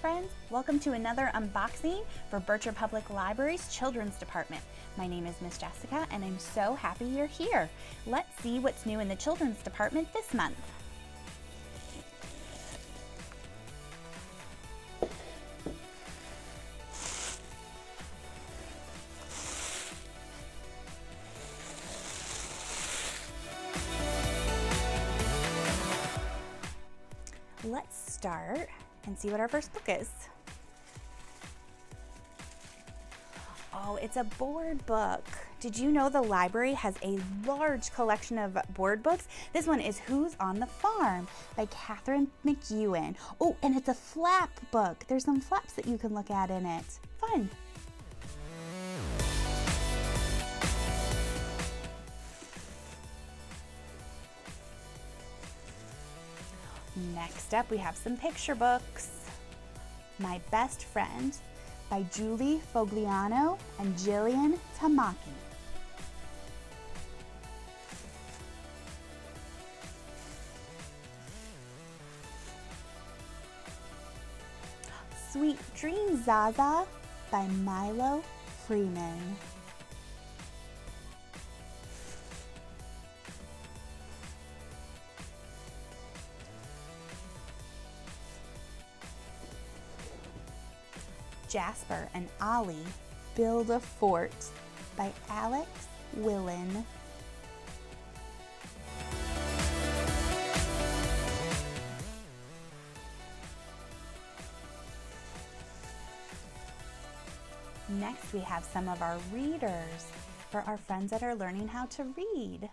friends, welcome to another unboxing for Berkshire Public Library's Children's Department. My name is Miss Jessica and I'm so happy you're here. Let's see what's new in the Children's Department this month. Let's start and see what our first book is. Oh, it's a board book. Did you know the library has a large collection of board books? This one is Who's on the Farm by Catherine McEwen. Oh, and it's a flap book. There's some flaps that you can look at in it. Fun. Next up, we have some picture books. My Best Friend by Julie Fogliano and Jillian Tamaki. Sweet Dreams Zaza by Milo Freeman. Jasper and Ollie Build a Fort by Alex Willen. Next, we have some of our readers for our friends that are learning how to read.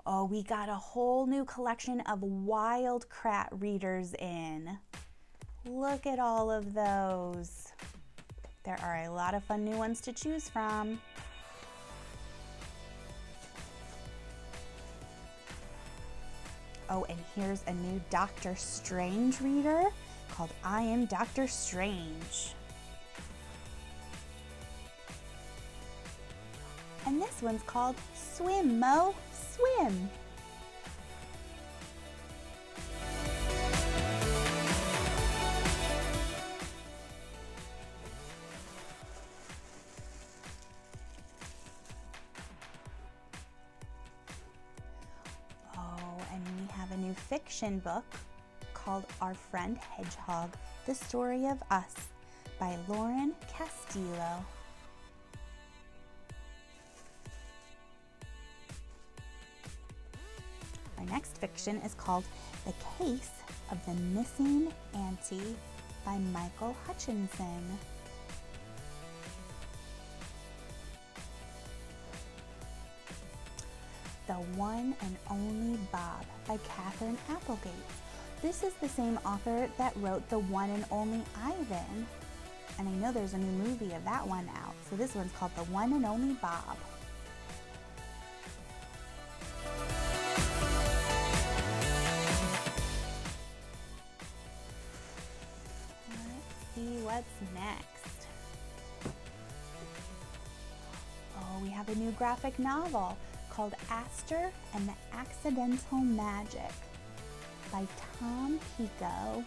Oh, we got a whole new collection of Wildcat readers in. Look at all of those. There are a lot of fun new ones to choose from. Oh, and here's a new Dr. Strange reader called I Am Dr. Strange. And this one's called Swim, Mo, Swim. A new fiction book called Our Friend Hedgehog, The Story of Us by Lauren Castillo. Our next fiction is called The Case of the Missing Auntie by Michael Hutchinson. The One and Only Bob by Catherine Applegate. This is the same author that wrote The One and Only Ivan. And I know there's a new movie of that one out. So this one's called The One and Only Bob. Let's see what's next. Oh, we have a new graphic novel called Aster and the Accidental Magic by Tom Pico.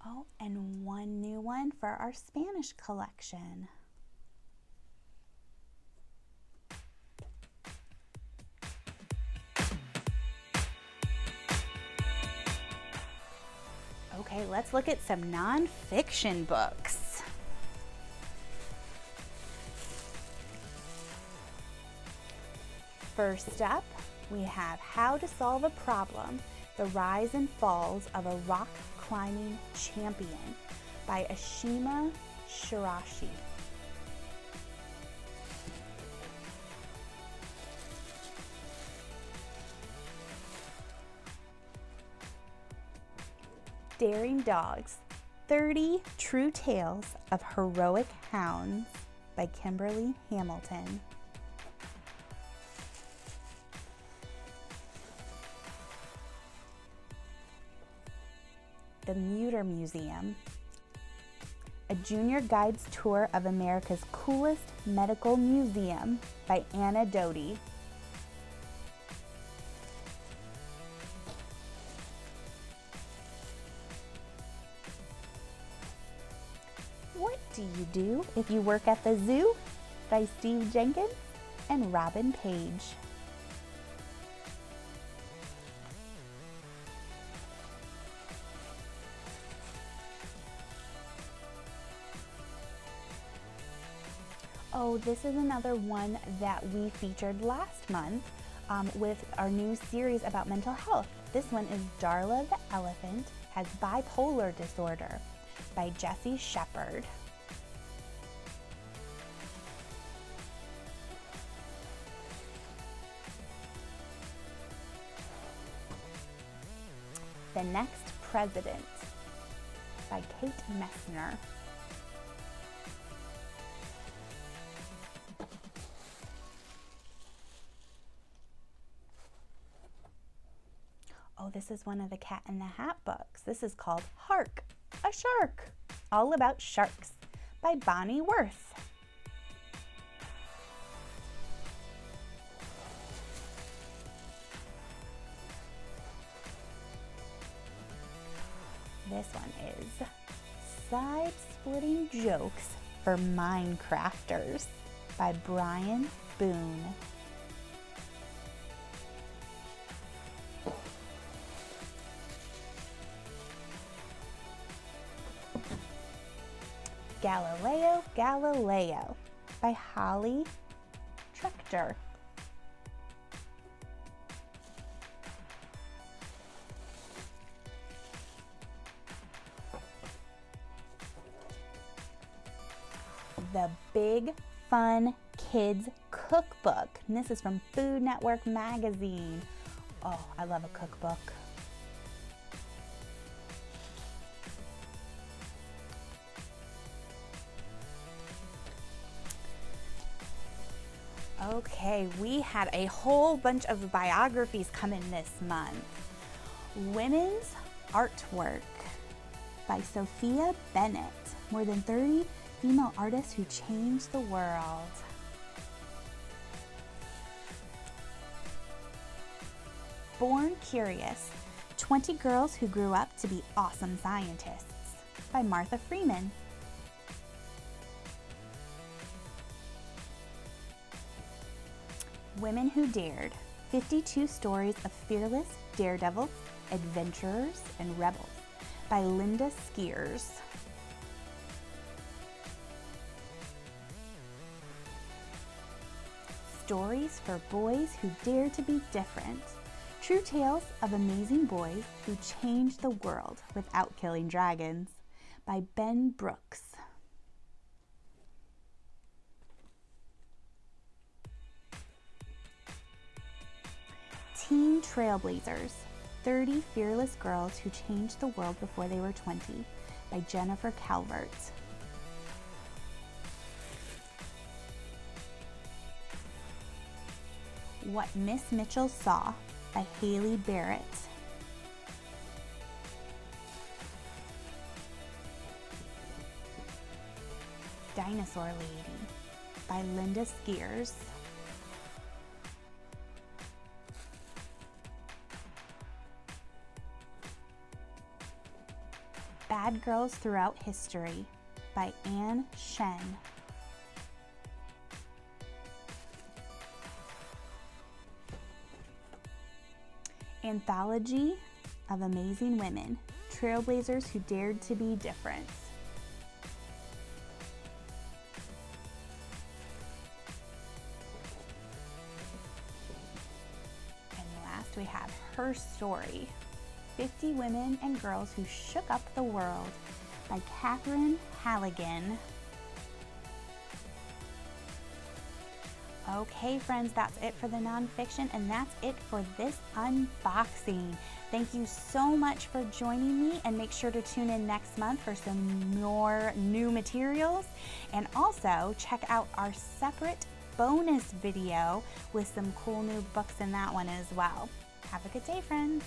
Oh, and one new one for our Spanish collection. Okay, let's look at some nonfiction books. First up, we have How to Solve a Problem, The Rise and Falls of a Rock Climbing Champion by Ashima Shirashi. Daring Dogs, 30 True Tales of Heroic Hounds by Kimberly Hamilton. the Mutter Museum. A Junior Guides Tour of America's Coolest Medical Museum by Anna Doty. What do you do if you work at the zoo? By Steve Jenkins and Robin Page. Oh, this is another one that we featured last month with our new series about mental health. This one is Darla the Elephant Has Bipolar Disorder by Jessie Shepard. The Next President by Kate Messner. Oh, this is one of the Cat in the Hat books. This is called Hark, a Shark, all about sharks by Bonnie Worth. This one is Side-Splitting Jokes for Minecrafters by Brian Boone. Galileo Galileo by Holly Trechter. The Big Fun Kids Cookbook. And this is from Food Network magazine. Oh, I love a cookbook. Okay, we had a whole bunch of biographies come in this month. Women's Artwork by Sophia Bennett. More than 30 female artists who changed the world. Born Curious, 20 Girls Who Grew Up to Be Awesome Scientists by Martha Freeman. Women Who Dared, 52 Stories of Fearless Daredevils, Adventurers, and Rebels by Linda Skiers. Stories for Boys Who Dare to Be Different. True Tales of Amazing Boys Who Changed the World Without Killing Dragons by Ben Brooks. Teen Trailblazers, 30 Fearless Girls Who Changed the World Before They Were 20 by Jennifer Calvert. What Miss Mitchell Saw by Haley Barrett. Dinosaur Lady by Linda Skiers. Bad Girls Throughout History by Anne Shen. Anthology of Amazing Women, Trailblazers Who Dared to Be Different. And last we have Her Story, 50 Women and Girls Who Shook Up the World by Catherine Halligan. Okay, friends, that's it for the nonfiction, and that's it for this unboxing. Thank you so much for joining me, and make sure to tune in next month for some more new materials. And also check out our separate bonus video with some cool new books in that one as well. Have a good day, friends.